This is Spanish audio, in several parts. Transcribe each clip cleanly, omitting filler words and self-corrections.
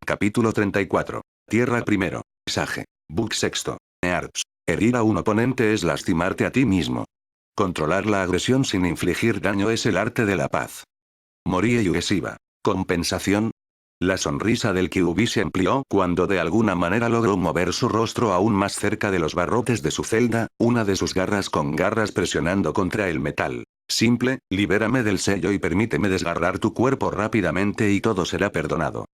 Capítulo 34. Tierra primero. Sage. Book sexto. Nearps. Herir a un oponente es lastimarte a ti mismo. Controlar la agresión sin infligir daño es el arte de la paz. Morie Yugesiva. Compensación. La sonrisa del Kyuubi se amplió cuando de alguna manera logró mover su rostro aún más cerca de los barrotes de su celda, una de sus garras con garras presionando contra el metal. Simple, libérame del sello y permíteme desgarrar tu cuerpo rápidamente y todo será perdonado.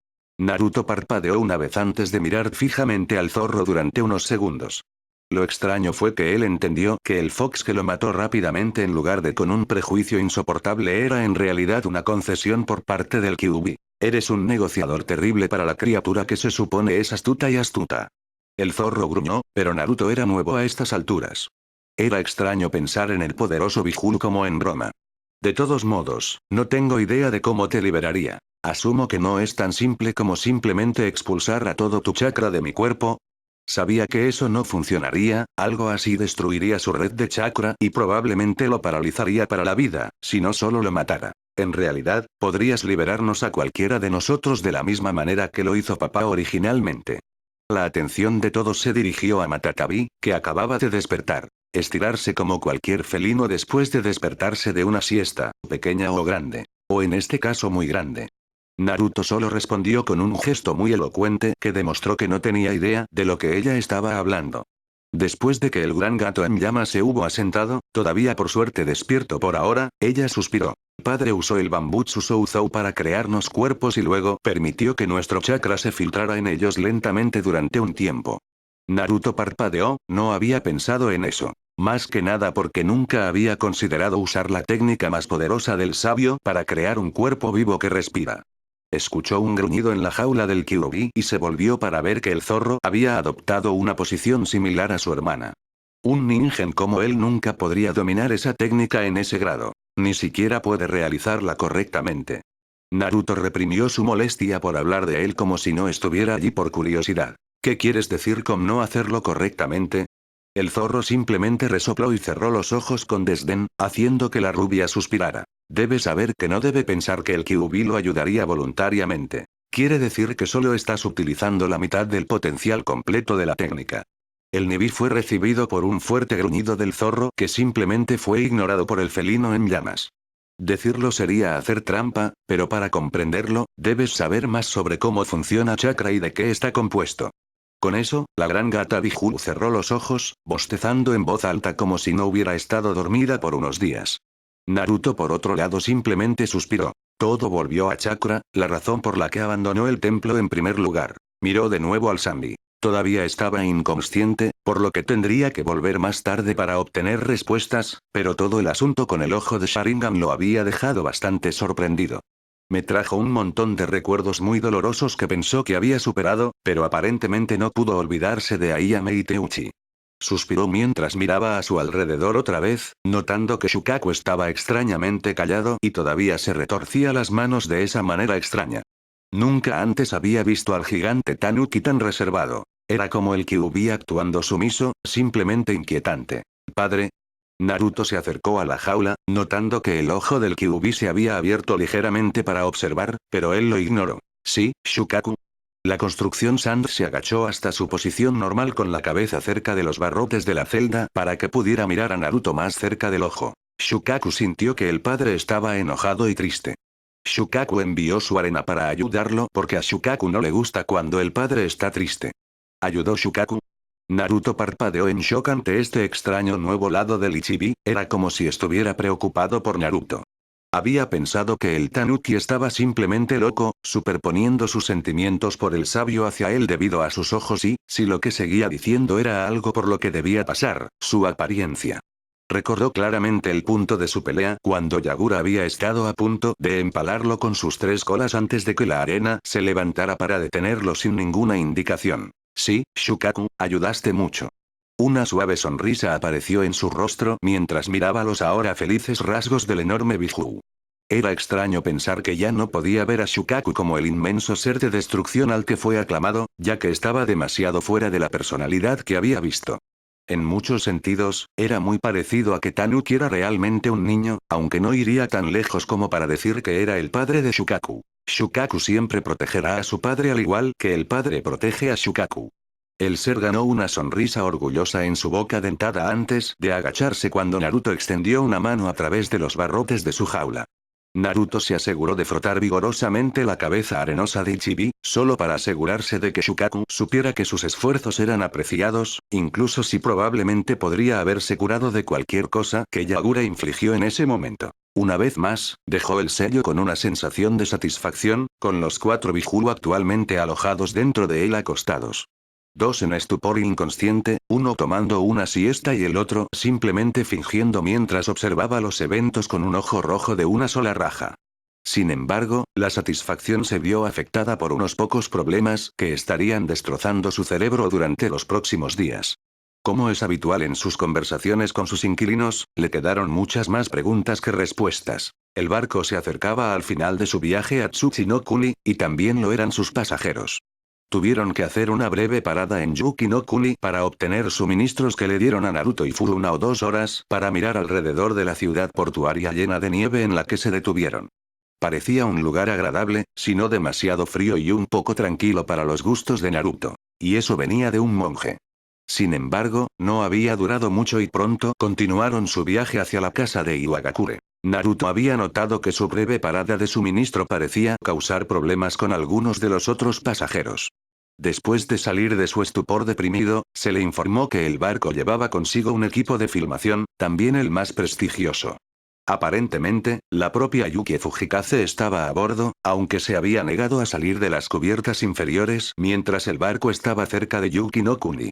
Naruto parpadeó una vez antes de mirar fijamente al zorro durante unos segundos. Lo extraño fue que él entendió que el Fox que lo mató rápidamente en lugar de con un prejuicio insoportable era en realidad una concesión por parte del Kyuubi. Eres un negociador terrible para la criatura que se supone es astuta y astuta. El zorro gruñó, pero Naruto era nuevo a estas alturas. Era extraño pensar en el poderoso Bihul como en broma. De todos modos, no tengo idea de cómo te liberaría. Asumo que no es tan simple como simplemente expulsar a todo tu chakra de mi cuerpo. Sabía que eso no funcionaría, algo así destruiría su red de chakra y probablemente lo paralizaría para la vida, si no solo lo matara. En realidad, podrías liberarnos a cualquiera de nosotros de la misma manera que lo hizo papá originalmente. La atención de todos se dirigió a Matatabi, que acababa de despertar. Estirarse como cualquier felino después de despertarse de una siesta, pequeña o grande. O en este caso muy grande. Naruto solo respondió con un gesto muy elocuente que demostró que no tenía idea de lo que ella estaba hablando. Después de que el gran gato en llamas se hubo asentado, todavía por suerte despierto por ahora, ella suspiró. Padre usó el Bambutsu Souzou para crearnos cuerpos y luego permitió que nuestro chakra se filtrara en ellos lentamente durante un tiempo. Naruto parpadeó, no había pensado en eso. Más que nada porque nunca había considerado usar la técnica más poderosa del sabio para crear un cuerpo vivo que respira. Escuchó un gruñido en la jaula del Kyuubi y se volvió para ver que el zorro había adoptado una posición similar a su hermana. Un ninja como él nunca podría dominar esa técnica en ese grado. Ni siquiera puede realizarla correctamente. Naruto reprimió su molestia por hablar de él como si no estuviera allí por curiosidad. ¿Qué quieres decir con no hacerlo correctamente? El zorro simplemente resopló y cerró los ojos con desdén, haciendo que la rubia suspirara. Debe saber que no debe pensar que el Kyuubi lo ayudaría voluntariamente. Quiere decir que solo estás utilizando la mitad del potencial completo de la técnica. El Nibi fue recibido por un fuerte gruñido del zorro que simplemente fue ignorado por el felino en llamas. Decirlo sería hacer trampa, pero para comprenderlo, debes saber más sobre cómo funciona chakra y de qué está compuesto. Con eso, la gran gata Bihul cerró los ojos, bostezando en voz alta como si no hubiera estado dormida por unos días. Naruto por otro lado simplemente suspiró. Todo volvió a chakra, la razón por la que abandonó el templo en primer lugar. Miró de nuevo al Sanbi. Todavía estaba inconsciente, por lo que tendría que volver más tarde para obtener respuestas, pero todo el asunto con el ojo de Sharingan lo había dejado bastante sorprendido. Me trajo un montón de recuerdos muy dolorosos que pensó que había superado, pero aparentemente no pudo olvidarse de Ayame y Teuchi. Suspiró mientras miraba a su alrededor otra vez, notando que Shukaku estaba extrañamente callado y todavía se retorcía las manos de esa manera extraña. Nunca antes había visto al gigante Tanuki tan reservado. Era como el Kyuubi actuando sumiso, simplemente inquietante. Padre. Naruto se acercó a la jaula, notando que el ojo del Kyuubi se había abierto ligeramente para observar, pero él lo ignoró. Sí, Shukaku. La construcción Sand se agachó hasta su posición normal con la cabeza cerca de los barrotes de la celda para que pudiera mirar a Naruto más cerca del ojo. Shukaku sintió que el padre estaba enojado y triste. Shukaku envió su arena para ayudarlo porque a Shukaku no le gusta cuando el padre está triste. ¿Ayudó Shukaku? Naruto parpadeó en shock ante este extraño nuevo lado del Ichibi, era como si estuviera preocupado por Naruto. Había pensado que el Tanuki estaba simplemente loco, superponiendo sus sentimientos por el sabio hacia él debido a sus ojos y, si lo que seguía diciendo era algo por lo que debía pasar, su apariencia. Recordó claramente el punto de su pelea cuando Yagura había estado a punto de empalarlo con sus 3 colas antes de que la arena se levantara para detenerlo sin ninguna indicación. Sí, Shukaku, ayudaste mucho. Una suave sonrisa apareció en su rostro mientras miraba los ahora felices rasgos del enorme Bihuu. Era extraño pensar que ya no podía ver a Shukaku como el inmenso ser de destrucción al que fue aclamado, ya que estaba demasiado fuera de la personalidad que había visto. En muchos sentidos, era muy parecido a que Tanuki era realmente un niño, aunque no iría tan lejos como para decir que era el padre de Shukaku. Shukaku siempre protegerá a su padre al igual que el padre protege a Shukaku. El ser ganó una sonrisa orgullosa en su boca dentada antes de agacharse cuando Naruto extendió una mano a través de los barrotes de su jaula. Naruto se aseguró de frotar vigorosamente la cabeza arenosa de Ichibi, solo para asegurarse de que Shukaku supiera que sus esfuerzos eran apreciados, incluso si probablemente podría haberse curado de cualquier cosa que Yagura infligió en ese momento. Una vez más, dejó el sello con una sensación de satisfacción, con los 4 Biju actualmente alojados dentro de él acostados. 2 en estupor inconsciente, uno tomando una siesta y el otro simplemente fingiendo mientras observaba los eventos con un ojo rojo de una sola raja. Sin embargo, la satisfacción se vio afectada por unos pocos problemas que estarían destrozando su cerebro durante los próximos días. Como es habitual en sus conversaciones con sus inquilinos, le quedaron muchas más preguntas que respuestas. El barco se acercaba al final de su viaje a Tsuchi-no-Kuni, y también lo eran sus pasajeros. Tuvieron que hacer una breve parada en Yuki-no-Kuni para obtener suministros que le dieron a Naruto y Furu 1 o 2 horas para mirar alrededor de la ciudad portuaria llena de nieve en la que se detuvieron. Parecía un lugar agradable, si no demasiado frío y un poco tranquilo para los gustos de Naruto. Y eso venía de un monje. Sin embargo, no había durado mucho y pronto continuaron su viaje hacia la casa de Iwagakure. Naruto había notado que su breve parada de suministro parecía causar problemas con algunos de los otros pasajeros. Después de salir de su estupor deprimido, se le informó que el barco llevaba consigo un equipo de filmación, también el más prestigioso. Aparentemente, la propia Yuki Fujikaze estaba a bordo, aunque se había negado a salir de las cubiertas inferiores mientras el barco estaba cerca de Yuki-no-Kuni.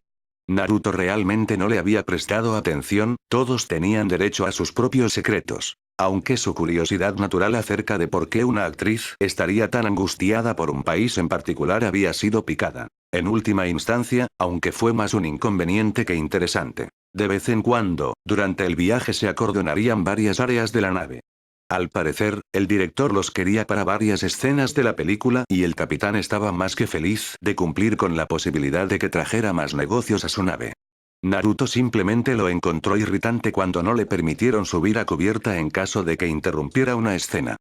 Naruto realmente no le había prestado atención, todos tenían derecho a sus propios secretos. Aunque su curiosidad natural acerca de por qué una actriz estaría tan angustiada por un país en particular había sido picada. En última instancia, aunque fue más un inconveniente que interesante. De vez en cuando, durante el viaje se acordonarían varias áreas de la nave. Al parecer, el director los quería para varias escenas de la película y el capitán estaba más que feliz de cumplir con la posibilidad de que trajera más negocios a su nave. Naruto simplemente lo encontró irritante cuando no le permitieron subir a cubierta en caso de que interrumpiera una escena.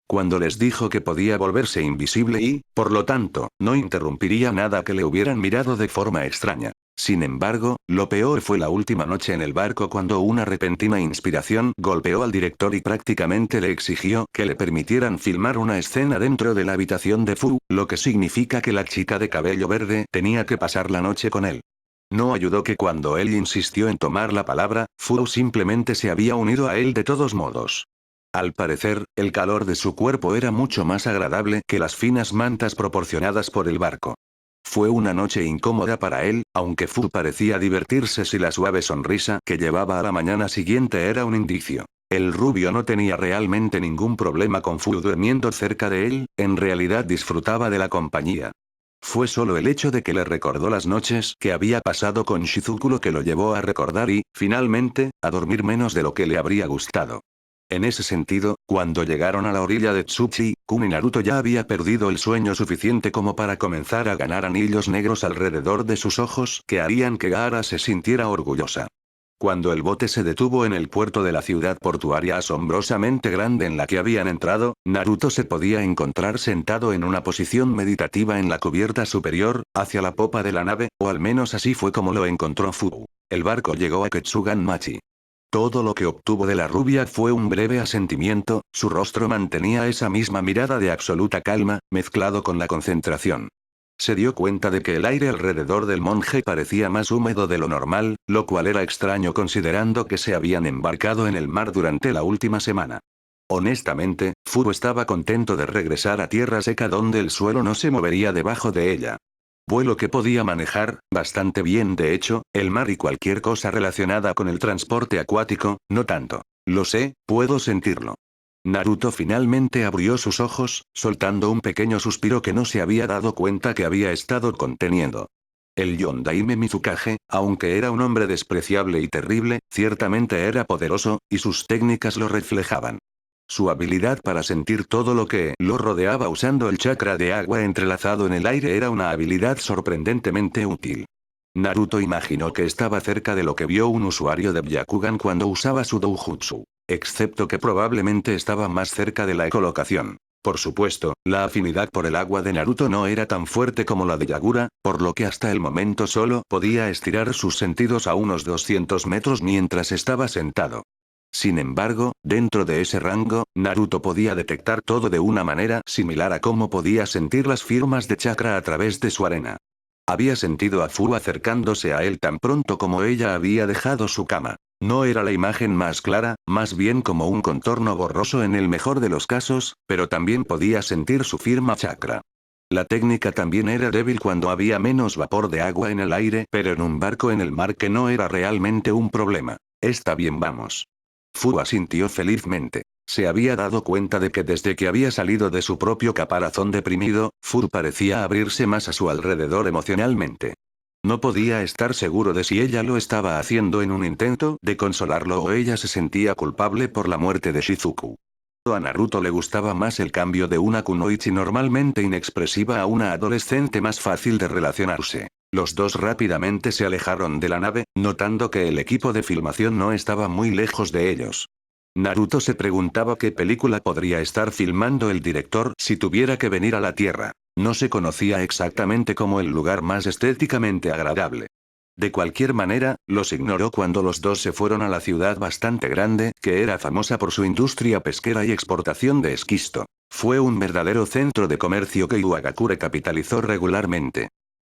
Cuando les dijo que podía volverse invisible y, por lo tanto, no interrumpiría nada que le hubieran mirado de forma extraña. Sin embargo, lo peor fue la última noche en el barco cuando una repentina inspiración golpeó al director y prácticamente le exigió que le permitieran filmar una escena dentro de la habitación de Fu, lo que significa que la chica de cabello verde tenía que pasar la noche con él. No ayudó que cuando él insistió en tomar la palabra, Fu simplemente se había unido a él de todos modos. Al parecer, el calor de su cuerpo era mucho más agradable que las finas mantas proporcionadas por el barco. Fue una noche incómoda para él, aunque Fu parecía divertirse si la suave sonrisa que llevaba a la mañana siguiente era un indicio. El rubio no tenía realmente ningún problema con Fu durmiendo cerca de él, en realidad disfrutaba de la compañía. Fue solo el hecho de que le recordó las noches que había pasado con Shizuku lo que lo llevó a recordar y, finalmente, a dormir menos de lo que le habría gustado. En ese sentido, cuando llegaron a la orilla de Tsuchi-Kuni Naruto ya había perdido el sueño suficiente como para comenzar a ganar anillos negros alrededor de sus ojos que harían que Gaara se sintiera orgullosa. Cuando el bote se detuvo en el puerto de la ciudad portuaria asombrosamente grande en la que habían entrado, Naruto se podía encontrar sentado en una posición meditativa en la cubierta superior, hacia la popa de la nave, o al menos así fue como lo encontró Fu. El barco llegó a Ketsugan Machi. Todo lo que obtuvo de la rubia fue un breve asentimiento, su rostro mantenía esa misma mirada de absoluta calma, mezclado con la concentración. Se dio cuenta de que el aire alrededor del monje parecía más húmedo de lo normal, lo cual era extraño considerando que se habían embarcado en el mar durante la última semana. Honestamente, Furo estaba contento de regresar a tierra seca donde el suelo no se movería debajo de ella. Vuelo que podía manejar, bastante bien de hecho, el mar y cualquier cosa relacionada con el transporte acuático, no tanto. Lo sé, puedo sentirlo. Naruto finalmente abrió sus ojos, soltando un pequeño suspiro que no se había dado cuenta que había estado conteniendo. El Yondaime Mizukage, aunque era un hombre despreciable y terrible, ciertamente era poderoso, y sus técnicas lo reflejaban. Su habilidad para sentir todo lo que lo rodeaba usando el chakra de agua entrelazado en el aire era una habilidad sorprendentemente útil. Naruto imaginó que estaba cerca de lo que vio un usuario de Byakugan cuando usaba su doujutsu. Excepto que probablemente estaba más cerca de la ecolocación. Por supuesto, la afinidad por el agua de Naruto no era tan fuerte como la de Yagura, por lo que hasta el momento solo podía estirar sus sentidos a unos 200 metros mientras estaba sentado. Sin embargo, dentro de ese rango, Naruto podía detectar todo de una manera similar a cómo podía sentir las firmas de chakra a través de su arena. Había sentido a Fu acercándose a él tan pronto como ella había dejado su cama. No era la imagen más clara, más bien como un contorno borroso en el mejor de los casos, pero también podía sentir su firma chakra. La técnica también era débil cuando había menos vapor de agua en el aire, pero en un barco en el mar que no era realmente un problema. Está bien, vamos. Fu asintió felizmente. Se había dado cuenta de que desde que había salido de su propio caparazón deprimido, Fu parecía abrirse más a su alrededor emocionalmente. No podía estar seguro de si ella lo estaba haciendo en un intento de consolarlo o ella se sentía culpable por la muerte de Shizuku. A Naruto le gustaba más el cambio de una kunoichi normalmente inexpresiva a una adolescente más fácil de relacionarse. Los dos rápidamente se alejaron de la nave, notando que el equipo de filmación no estaba muy lejos de ellos. Naruto se preguntaba qué película podría estar filmando el director si tuviera que venir a la Tierra. No se conocía exactamente como el lugar más estéticamente agradable. De cualquier manera, los ignoró cuando los dos se fueron a la ciudad bastante grande, que era famosa por su industria pesquera y exportación de esquisto. Fue un verdadero centro de comercio que Iwagakure capitalizó regularmente.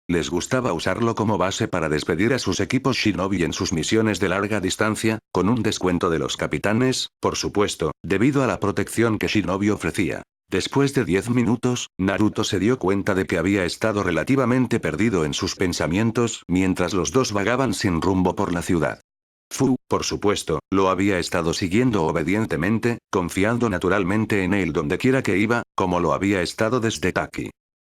Les gustaba usarlo como base para despedir a sus equipos shinobi en sus misiones de larga distancia, con un descuento de los capitanes, por supuesto, debido a la protección que Shinobi ofrecía. Después de 10 minutos, Naruto se dio cuenta de que había estado relativamente perdido en sus pensamientos mientras los dos vagaban sin rumbo por la ciudad. Fu, por supuesto, lo había estado siguiendo obedientemente, confiando naturalmente en él dondequiera que iba, como lo había estado desde Taki.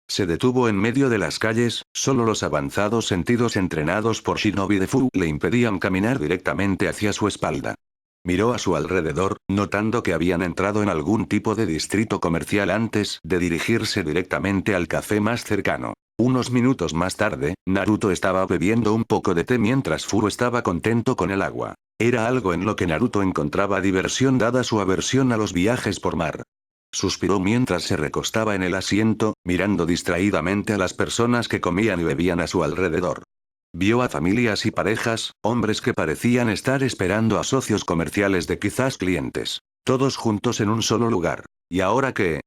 Se detuvo en medio de las calles, solo los avanzados sentidos entrenados por Shinobi de Fu le impedían caminar directamente hacia su espalda. Miró a su alrededor, notando que habían entrado en algún tipo de distrito comercial antes de dirigirse directamente al café más cercano. Unos minutos más tarde, Naruto estaba bebiendo un poco de té mientras Fu estaba contento con el agua. Era algo en lo que Naruto encontraba diversión dada su aversión a los viajes por mar. Suspiró mientras se recostaba en el asiento, mirando distraídamente a las personas que comían y bebían a su alrededor. Vio a familias y parejas, hombres que parecían estar esperando a socios comerciales de quizás clientes. Todos juntos en un solo lugar. ¿Y ahora qué?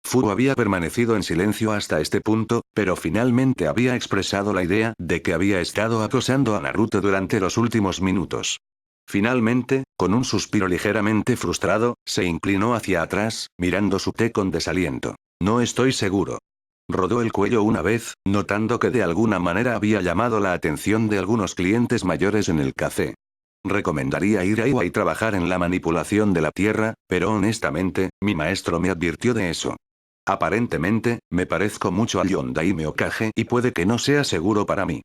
Fu había permanecido en silencio hasta este punto, pero finalmente había expresado la idea de que había estado acosando a Naruto durante los últimos minutos. Finalmente, con un suspiro ligeramente frustrado, se inclinó hacia atrás, mirando su té con desaliento. No estoy seguro. Rodó el cuello una vez, notando que de alguna manera había llamado la atención de algunos clientes mayores en el café. Recomendaría ir a Iwa y trabajar en la manipulación de la tierra, pero honestamente, mi maestro me advirtió de eso. Aparentemente, me parezco mucho a Yondaime Okage y puede que no sea seguro para mí.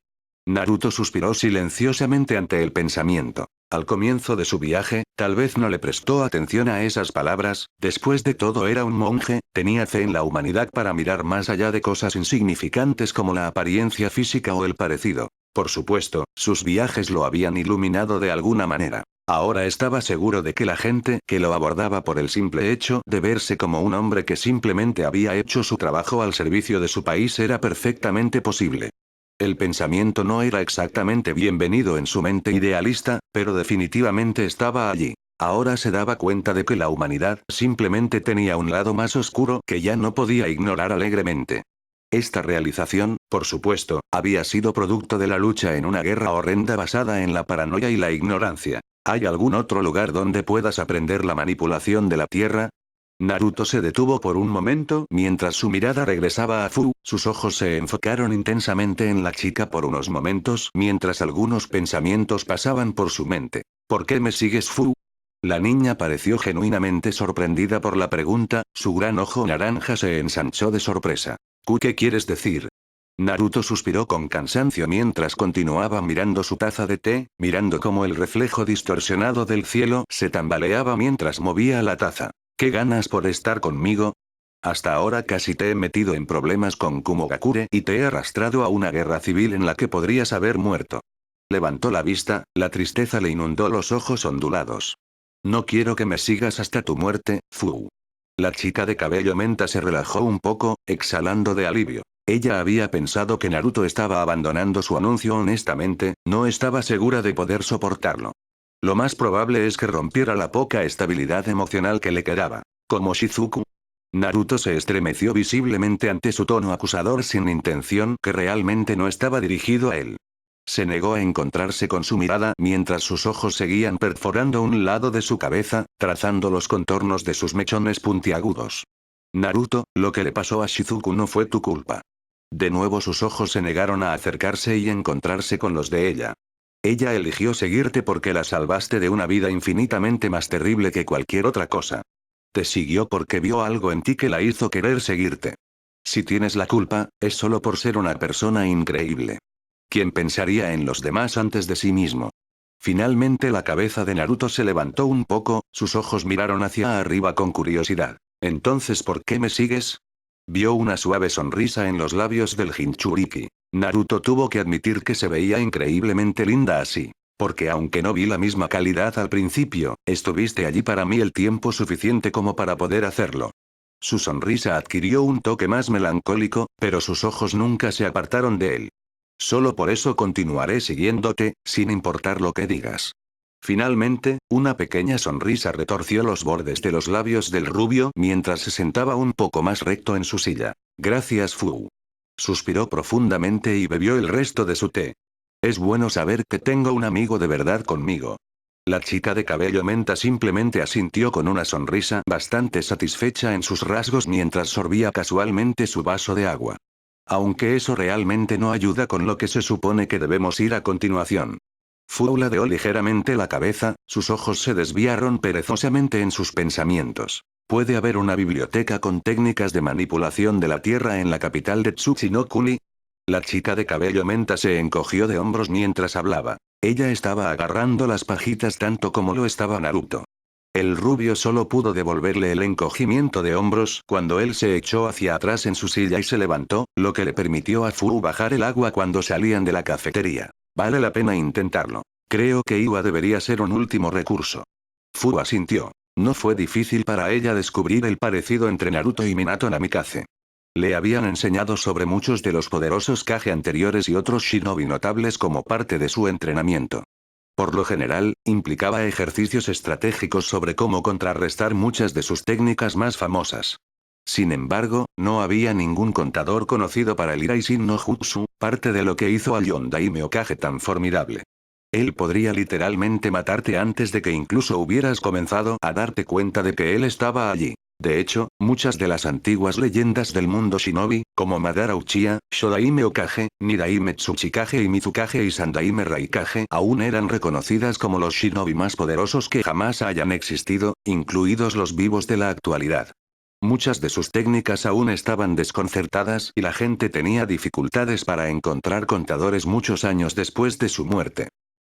Naruto suspiró silenciosamente ante el pensamiento. Al comienzo de su viaje, tal vez no le prestó atención a esas palabras, después de todo era un monje, tenía fe en la humanidad para mirar más allá de cosas insignificantes como la apariencia física o el parecido. Por supuesto, sus viajes lo habían iluminado de alguna manera. Ahora estaba seguro de que la gente que lo abordaba por el simple hecho de verse como un hombre que simplemente había hecho su trabajo al servicio de su país era perfectamente posible. El pensamiento no era exactamente bienvenido en su mente idealista, pero definitivamente estaba allí. Ahora se daba cuenta de que la humanidad simplemente tenía un lado más oscuro que ya no podía ignorar alegremente. Esta realización, por supuesto, había sido producto de la lucha en una guerra horrenda basada en la paranoia y la ignorancia. ¿Hay algún otro lugar donde puedas aprender la manipulación de la tierra? Naruto se detuvo por un momento mientras su mirada regresaba a Fu, sus ojos se enfocaron intensamente en la chica por unos momentos mientras algunos pensamientos pasaban por su mente. ¿Por qué me sigues, Fu? La niña pareció genuinamente sorprendida por la pregunta, su gran ojo naranja se ensanchó de sorpresa. ¿Qué quieres decir? Naruto suspiró con cansancio mientras continuaba mirando su taza de té, mirando cómo el reflejo distorsionado del cielo se tambaleaba mientras movía la taza. ¿Qué ganas por estar conmigo? Hasta ahora casi te he metido en problemas con Kumogakure y te he arrastrado a una guerra civil en la que podrías haber muerto. Levantó la vista, la tristeza le inundó los ojos ondulados. No quiero que me sigas hasta tu muerte, Fu. La chica de cabello menta se relajó un poco, exhalando de alivio. Ella había pensado que Naruto estaba abandonando su anuncio honestamente, no estaba segura de poder soportarlo. Lo más probable es que rompiera la poca estabilidad emocional que le quedaba. ¿Como Shizuku? Naruto se estremeció visiblemente ante su tono acusador sin intención que realmente no estaba dirigido a él. Se negó a encontrarse con su mirada mientras sus ojos seguían perforando un lado de su cabeza, trazando los contornos de sus mechones puntiagudos. Naruto, lo que le pasó a Shizuku no fue tu culpa. De nuevo sus ojos se negaron a acercarse y encontrarse con los de ella. Ella eligió seguirte porque la salvaste de una vida infinitamente más terrible que cualquier otra cosa. Te siguió porque vio algo en ti que la hizo querer seguirte. Si tienes la culpa, es solo por ser una persona increíble. ¿Quién pensaría en los demás antes de sí mismo? Finalmente la cabeza de Naruto se levantó un poco, sus ojos miraron hacia arriba con curiosidad. ¿Entonces por qué me sigues? Vio una suave sonrisa en los labios del Jinchuriki. Naruto tuvo que admitir que se veía increíblemente linda así. Porque aunque no vi la misma calidad al principio, estuviste allí para mí el tiempo suficiente como para poder hacerlo. Su sonrisa adquirió un toque más melancólico, pero sus ojos nunca se apartaron de él. Solo por eso continuaré siguiéndote, sin importar lo que digas. Finalmente, una pequeña sonrisa retorció los bordes de los labios del rubio mientras se sentaba un poco más recto en su silla. Gracias, Fu. Suspiró profundamente y bebió el resto de su té. Es bueno saber que tengo un amigo de verdad conmigo. La chica de cabello menta simplemente asintió con una sonrisa bastante satisfecha en sus rasgos mientras sorbía casualmente su vaso de agua. Aunque eso realmente no ayuda con lo que se supone que debemos ir a continuación. Fu ladeó ligeramente la cabeza, sus ojos se desviaron perezosamente en sus pensamientos. ¿Puede haber una biblioteca con técnicas de manipulación de la tierra en la capital de Tsuchinokuni? La chica de cabello menta se encogió de hombros mientras hablaba. Ella estaba agarrando las pajitas tanto como lo estaba Naruto. El rubio solo pudo devolverle el encogimiento de hombros cuando él se echó hacia atrás en su silla y se levantó, lo que le permitió a Fu bajar el agua cuando salían de la cafetería. Vale la pena intentarlo. Creo que Iwa debería ser un último recurso. Fu asintió. No fue difícil para ella descubrir el parecido entre Naruto y Minato Namikaze. Le habían enseñado sobre muchos de los poderosos Kage anteriores y otros shinobi notables como parte de su entrenamiento. Por lo general, implicaba ejercicios estratégicos sobre cómo contrarrestar muchas de sus técnicas más famosas. Sin embargo, no había ningún contador conocido para el Iraishin no Jutsu, parte de lo que hizo al Yondaime Hokage tan formidable. Él podría literalmente matarte antes de que incluso hubieras comenzado a darte cuenta de que él estaba allí. De hecho, muchas de las antiguas leyendas del mundo shinobi, como Madara Uchiha, Shodaime Okage, Nidaime Tsuchikage y Mizukage y Sandaime Raikage, aún eran reconocidas como los shinobi más poderosos que jamás hayan existido, incluidos los vivos de la actualidad. Muchas de sus técnicas aún estaban desconcertadas y la gente tenía dificultades para encontrar contadores muchos años después de su muerte.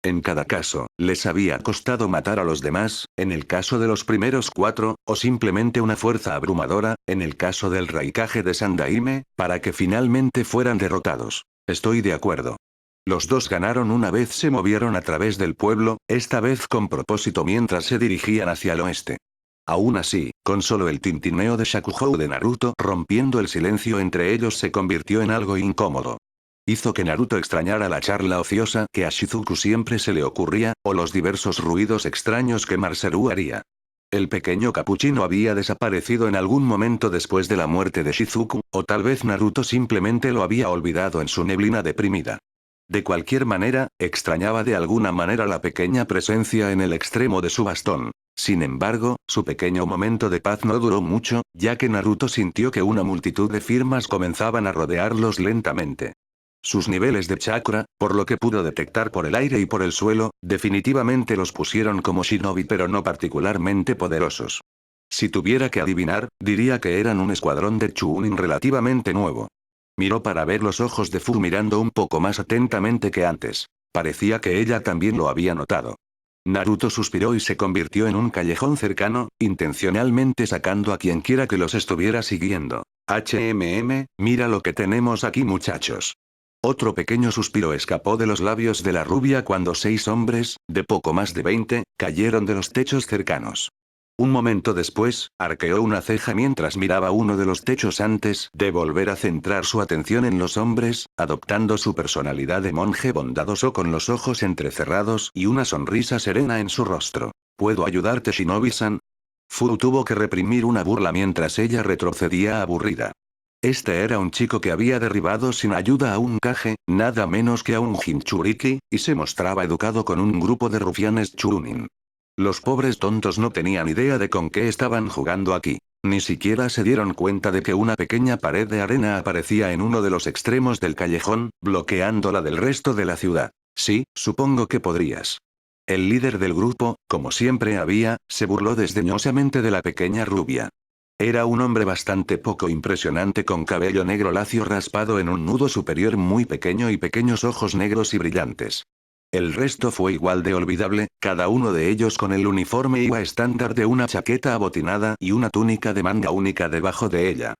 En cada caso, les había costado matar a los demás, en el caso de los primeros 4, o simplemente una fuerza abrumadora, en el caso del Raikage de Sandaime, para que finalmente fueran derrotados. Estoy de acuerdo. Los dos ganaron una vez se movieron a través del pueblo, esta vez con propósito mientras se dirigían hacia el oeste. Aún así, con solo el tintineo de Shakuhou de Naruto rompiendo el silencio entre ellos se convirtió en algo incómodo. Hizo que Naruto extrañara la charla ociosa que a Shizuku siempre se le ocurría, o los diversos ruidos extraños que Masaru haría. El pequeño capuchino había desaparecido en algún momento después de la muerte de Shizuku, o tal vez Naruto simplemente lo había olvidado en su neblina deprimida. De cualquier manera, extrañaba de alguna manera la pequeña presencia en el extremo de su bastón. Sin embargo, su pequeño momento de paz no duró mucho, ya que Naruto sintió que una multitud de firmas comenzaban a rodearlos lentamente. Sus niveles de chakra, por lo que pudo detectar por el aire y por el suelo, definitivamente los pusieron como shinobi pero no particularmente poderosos. Si tuviera que adivinar, diría que eran un escuadrón de Chunin relativamente nuevo. Miró para ver los ojos de Fu mirando un poco más atentamente que antes. Parecía que ella también lo había notado. Naruto suspiró y se convirtió en un callejón cercano, intencionalmente sacando a quienquiera que los estuviera siguiendo. Mira lo que tenemos aquí, muchachos. Otro pequeño suspiro escapó de los labios de la rubia cuando 6 hombres, de poco más de 20, cayeron de los techos cercanos. Un momento después, arqueó una ceja mientras miraba uno de los techos antes de volver a centrar su atención en los hombres, adoptando su personalidad de monje bondadoso con los ojos entrecerrados y una sonrisa serena en su rostro. ¿Puedo ayudarte, Shinobi-san? Fu tuvo que reprimir una burla mientras ella retrocedía aburrida. Este era un chico que había derribado sin ayuda a un Kage, nada menos que a un Jinchuriki, y se mostraba educado con un grupo de rufianes Chunin. Los pobres tontos no tenían idea de con qué estaban jugando aquí. Ni siquiera se dieron cuenta de que una pequeña pared de arena aparecía en uno de los extremos del callejón, bloqueándola del resto de la ciudad. Sí, supongo que podrías. El líder del grupo, como siempre había, se burló desdeñosamente de la pequeña rubia. Era un hombre bastante poco impresionante con cabello negro lacio raspado en un nudo superior muy pequeño y pequeños ojos negros y brillantes. El resto fue igual de olvidable, cada uno de ellos con el uniforme Iwa estándar de una chaqueta abotinada y una túnica de manga única debajo de ella.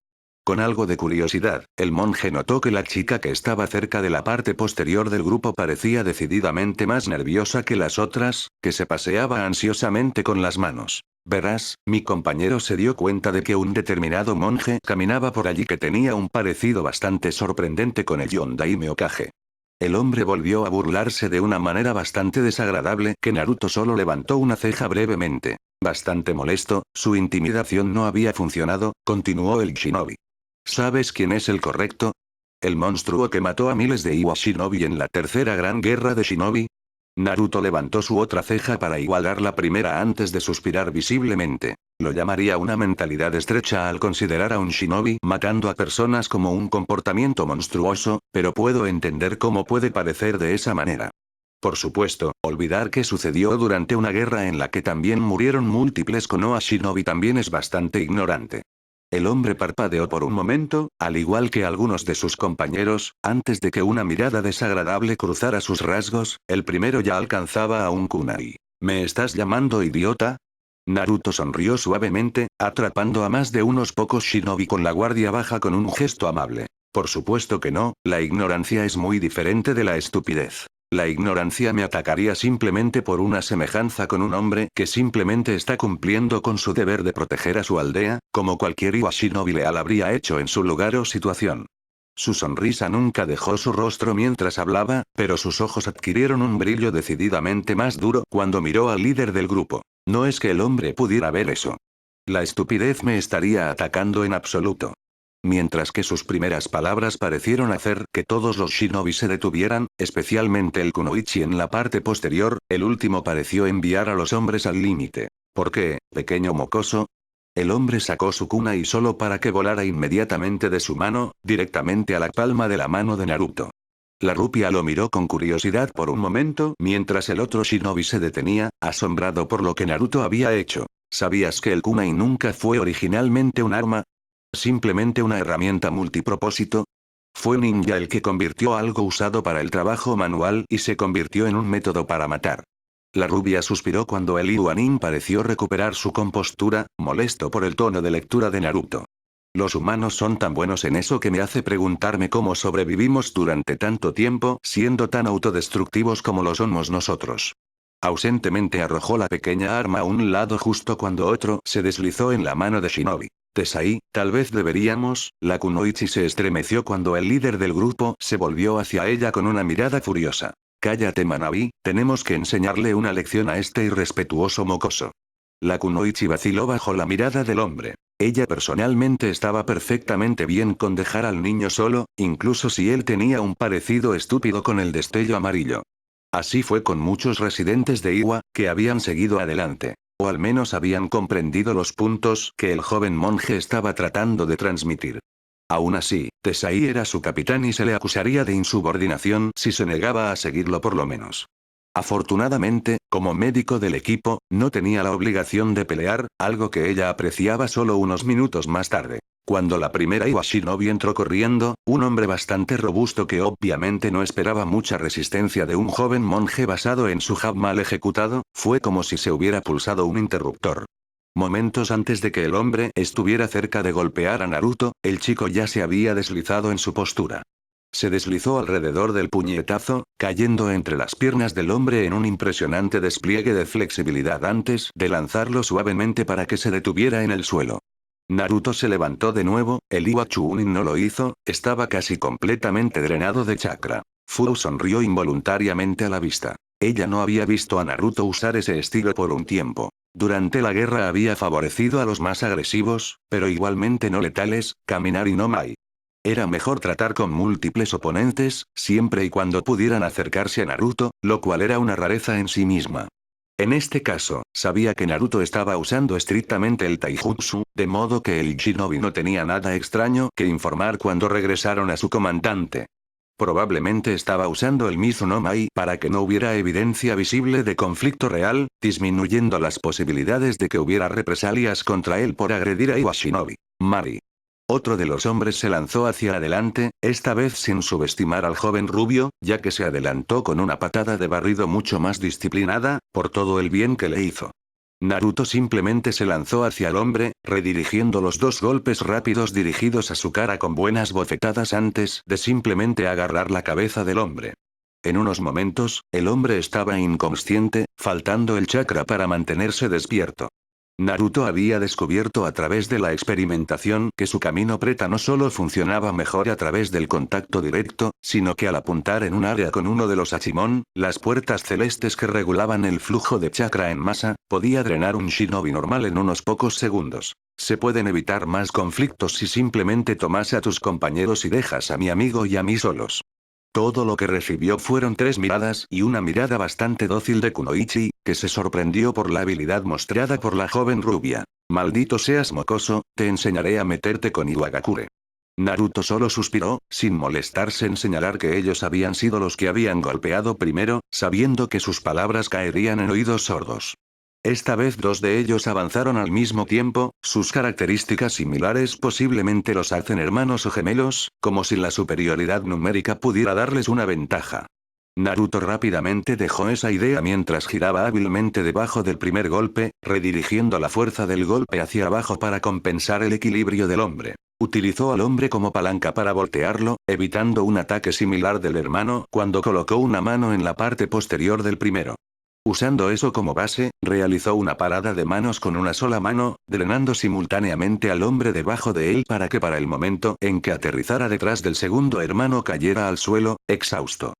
Con algo de curiosidad, el monje notó que la chica que estaba cerca de la parte posterior del grupo parecía decididamente más nerviosa que las otras, que se paseaba ansiosamente con las manos. Verás, mi compañero se dio cuenta de que un determinado monje caminaba por allí que tenía un parecido bastante sorprendente con el Yondaime Hokage. El hombre volvió a burlarse de una manera bastante desagradable que Naruto solo levantó una ceja brevemente. Bastante molesto, su intimidación no había funcionado, continuó el shinobi. ¿Sabes quién es el correcto? ¿El monstruo que mató a miles de Iwa Shinobi en la tercera gran guerra de Shinobi? Naruto levantó su otra ceja para igualar la primera antes de suspirar visiblemente. Lo llamaría una mentalidad estrecha al considerar a un shinobi matando a personas como un comportamiento monstruoso, pero puedo entender cómo puede parecer de esa manera. Por supuesto, olvidar que sucedió durante una guerra en la que también murieron múltiples Konoha shinobi también es bastante ignorante. El hombre parpadeó por un momento, al igual que algunos de sus compañeros, antes de que una mirada desagradable cruzara sus rasgos, el primero ya alcanzaba a un kunai. ¿Me estás llamando idiota? Naruto sonrió suavemente, atrapando a más de unos pocos shinobi con la guardia baja con un gesto amable. Por supuesto que no, la ignorancia es muy diferente de la estupidez. La ignorancia me atacaría simplemente por una semejanza con un hombre que simplemente está cumpliendo con su deber de proteger a su aldea, como cualquier Iwa Shinobi leal habría hecho en su lugar o situación. Su sonrisa nunca dejó su rostro mientras hablaba, pero sus ojos adquirieron un brillo decididamente más duro cuando miró al líder del grupo. No es que el hombre pudiera ver eso. La estupidez me estaría atacando en absoluto. Mientras que sus primeras palabras parecieron hacer que todos los shinobi se detuvieran, especialmente el kunoichi en la parte posterior, el último pareció enviar a los hombres al límite. ¿Por qué, pequeño mocoso? El hombre sacó su kunai solo para que volara inmediatamente de su mano, directamente a la palma de la mano de Naruto. La rupia lo miró con curiosidad por un momento mientras el otro shinobi se detenía, asombrado por lo que Naruto había hecho. ¿Sabías que el kunai nunca fue originalmente un arma? ¿Simplemente una herramienta multipropósito? Fue ninja el que convirtió algo usado para el trabajo manual y se convirtió en un método para matar. La rubia suspiró cuando el Iuanin pareció recuperar su compostura, molesto por el tono de lectura de Naruto. Los humanos son tan buenos en eso que me hace preguntarme cómo sobrevivimos durante tanto tiempo siendo tan autodestructivos como lo somos nosotros. Ausentemente arrojó la pequeña arma a un lado justo cuando otro se deslizó en la mano de Shinobi. Tesai, tal vez deberíamos. La kunoichi se estremeció cuando el líder del grupo se volvió hacia ella con una mirada furiosa. Cállate, Manabi, tenemos que enseñarle una lección a este irrespetuoso mocoso. La kunoichi vaciló bajo la mirada del hombre. Ella personalmente estaba perfectamente bien con dejar al niño solo, incluso si él tenía un parecido estúpido con el destello amarillo. Así fue con muchos residentes de Iwa, que habían seguido adelante. O al menos habían comprendido los puntos que el joven monje estaba tratando de transmitir. Aún así, Tesai era su capitán y se le acusaría de insubordinación si se negaba a seguirlo por lo menos. Afortunadamente, como médico del equipo, no tenía la obligación de pelear, algo que ella apreciaba solo unos minutos más tarde. Cuando la primera Iwa Shinobi entró corriendo, un hombre bastante robusto que obviamente no esperaba mucha resistencia de un joven monje basado en su jab mal ejecutado, fue como si se hubiera pulsado un interruptor. Momentos antes de que el hombre estuviera cerca de golpear a Naruto, el chico ya se había deslizado en su postura. Se deslizó alrededor del puñetazo, cayendo entre las piernas del hombre en un impresionante despliegue de flexibilidad antes de lanzarlo suavemente para que se detuviera en el suelo. Naruto se levantó de nuevo, el Iwa Chunin no lo hizo, estaba casi completamente drenado de chakra. Fu sonrió involuntariamente a la vista. Ella no había visto a Naruto usar ese estilo por un tiempo. Durante la guerra había favorecido a los más agresivos, pero igualmente no letales, Kaminari no Mai. Era mejor tratar con múltiples oponentes, siempre y cuando pudieran acercarse a Naruto, lo cual era una rareza en sí misma. En este caso, sabía que Naruto estaba usando estrictamente el taijutsu, de modo que el shinobi no tenía nada extraño que informar cuando regresaron a su comandante. Probablemente estaba usando el Mizu no Mai para que no hubiera evidencia visible de conflicto real, disminuyendo las posibilidades de que hubiera represalias contra él por agredir a Iwa Shinobi. Mari. Otro de los hombres se lanzó hacia adelante, esta vez sin subestimar al joven rubio, ya que se adelantó con una patada de barrido mucho más disciplinada, por todo el bien que le hizo. Naruto simplemente se lanzó hacia el hombre, redirigiendo los dos golpes rápidos dirigidos a su cara con buenas bofetadas antes de simplemente agarrar la cabeza del hombre. En unos momentos, el hombre estaba inconsciente, faltando el chakra para mantenerse despierto. Naruto había descubierto a través de la experimentación que su camino preta no solo funcionaba mejor a través del contacto directo, sino que al apuntar en un área con uno de los Hachimon, las puertas celestes que regulaban el flujo de chakra en masa, podía drenar un shinobi normal en unos pocos segundos. Se pueden evitar más conflictos si simplemente tomas a tus compañeros y dejas a mi amigo y a mí solos. Todo lo que recibió fueron 3 miradas y una mirada bastante dócil de Kunoichi, que se sorprendió por la habilidad mostrada por la joven rubia. Maldito seas mocoso, te enseñaré a meterte con Iwagakure. Naruto solo suspiró, sin molestarse en señalar que ellos habían sido los que habían golpeado primero, sabiendo que sus palabras caerían en oídos sordos. Esta vez dos de ellos avanzaron al mismo tiempo, sus características similares posiblemente los hacen hermanos o gemelos, como si la superioridad numérica pudiera darles una ventaja. Naruto rápidamente dejó esa idea mientras giraba hábilmente debajo del primer golpe, redirigiendo la fuerza del golpe hacia abajo para compensar el equilibrio del hombre. Utilizó al hombre como palanca para voltearlo, evitando un ataque similar del hermano cuando colocó una mano en la parte posterior del primero. Usando eso como base, realizó una parada de manos con una sola mano, drenando simultáneamente al hombre debajo de él para que para el momento en que aterrizara detrás del segundo hermano cayera al suelo, exhausto.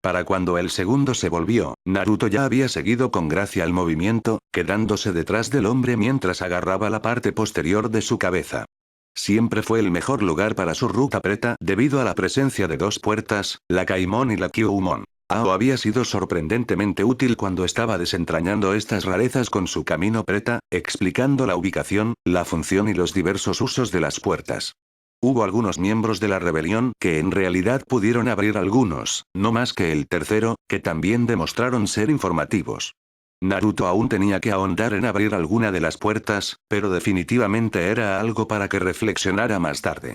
Para cuando el segundo se volvió, Naruto ya había seguido con gracia el movimiento, quedándose detrás del hombre mientras agarraba la parte posterior de su cabeza. Siempre fue el mejor lugar para su ruta preta debido a la presencia de dos puertas, la Kaimon y la Kyuumon. Ao había sido sorprendentemente útil cuando estaba desentrañando estas rarezas con su camino preta, explicando la ubicación, la función y los diversos usos de las puertas. Hubo algunos miembros de la rebelión que en realidad pudieron abrir algunos, no más que el tercero, que también demostraron ser informativos. Naruto aún tenía que ahondar en abrir alguna de las puertas, pero definitivamente era algo para que reflexionara más tarde.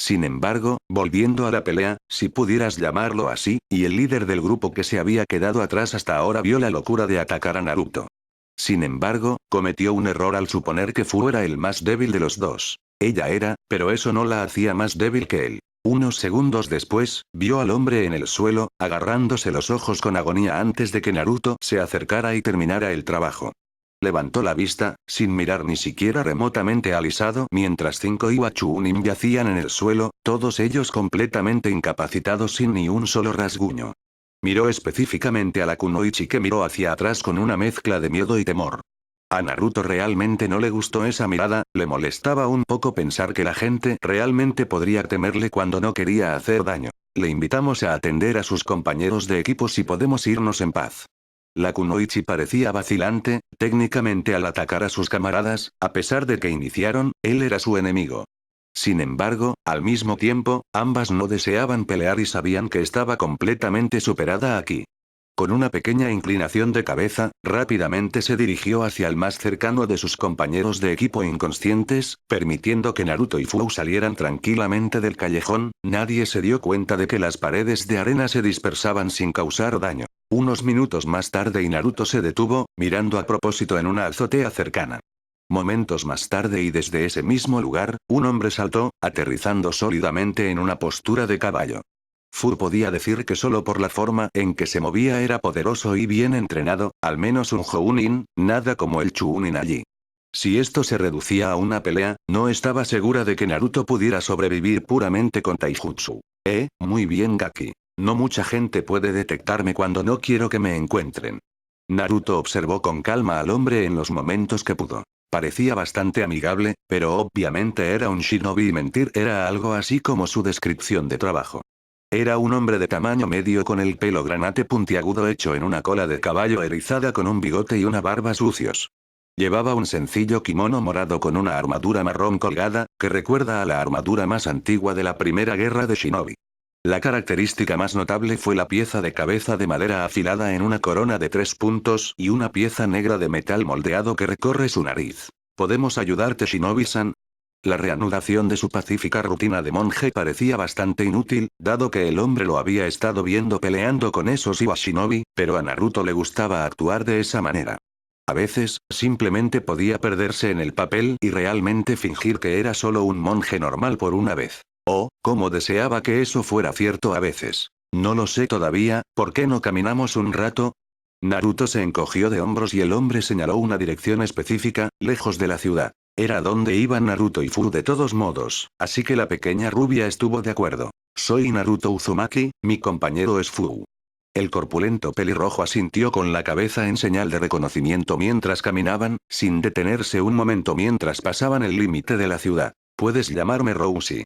Sin embargo, volviendo a la pelea, si pudieras llamarlo así, y el líder del grupo que se había quedado atrás hasta ahora vio la locura de atacar a Naruto. Sin embargo, cometió un error al suponer que Fu era el más débil de los dos. Ella era, pero eso no la hacía más débil que él. Unos segundos después, vio al hombre en el suelo, agarrándose los ojos con agonía antes de que Naruto se acercara y terminara el trabajo. Levantó la vista, sin mirar ni siquiera remotamente al Isado mientras 5 Iwa Chunin yacían en el suelo, todos ellos completamente incapacitados sin ni un solo rasguño. Miró específicamente a la Kunoichi que miró hacia atrás con una mezcla de miedo y temor. A Naruto realmente no le gustó esa mirada, le molestaba un poco pensar que la gente realmente podría temerle cuando no quería hacer daño. Le invitamos a atender a sus compañeros de equipo si podemos irnos en paz. La Kunoichi parecía vacilante, técnicamente al atacar a sus camaradas, a pesar de que iniciaron, él era su enemigo. Sin embargo, al mismo tiempo, ambas no deseaban pelear y sabían que estaba completamente superada aquí. Con una pequeña inclinación de cabeza, rápidamente se dirigió hacia el más cercano de sus compañeros de equipo inconscientes, permitiendo que Naruto y Fu salieran tranquilamente del callejón. Nadie se dio cuenta de que las paredes de arena se dispersaban sin causar daño. Unos minutos más tarde y Naruto se detuvo, mirando a propósito en una azotea cercana. Momentos más tarde y desde ese mismo lugar, un hombre saltó, aterrizando sólidamente en una postura de caballo. Fu podía decir que solo por la forma en que se movía era poderoso y bien entrenado, al menos un Jounin, nada como el Chunin allí. Si esto se reducía a una pelea, no estaba segura de que Naruto pudiera sobrevivir puramente con Taijutsu. Muy bien Gaki. No mucha gente puede detectarme cuando no quiero que me encuentren. Naruto observó con calma al hombre en los momentos que pudo. Parecía bastante amigable, pero obviamente era un shinobi y mentir era algo así como su descripción de trabajo. Era un hombre de tamaño medio con el pelo granate puntiagudo hecho en una cola de caballo erizada con un bigote y una barba sucios. Llevaba un sencillo kimono morado con una armadura marrón colgada, que recuerda a la armadura más antigua de la primera guerra de Shinobi. La característica más notable fue la pieza de cabeza de madera afilada en una corona de 3 puntos y una pieza negra de metal moldeado que recorre su nariz. ¿Podemos ayudarte Shinobi-san? La reanudación de su pacífica rutina de monje parecía bastante inútil, dado que el hombre lo había estado viendo peleando con esos Iwa Shinobi, pero a Naruto le gustaba actuar de esa manera. A veces, simplemente podía perderse en el papel y realmente fingir que era solo un monje normal por una vez. Oh, cómo deseaba que eso fuera cierto a veces. No lo sé todavía, ¿por qué no caminamos un rato? Naruto se encogió de hombros y el hombre señaló una dirección específica, lejos de la ciudad. Era donde iban Naruto y Fu de todos modos, así que la pequeña rubia estuvo de acuerdo. Soy Naruto Uzumaki, mi compañero es Fu. El corpulento pelirrojo asintió con la cabeza en señal de reconocimiento mientras caminaban, sin detenerse un momento mientras pasaban el límite de la ciudad. Puedes llamarme Rousey.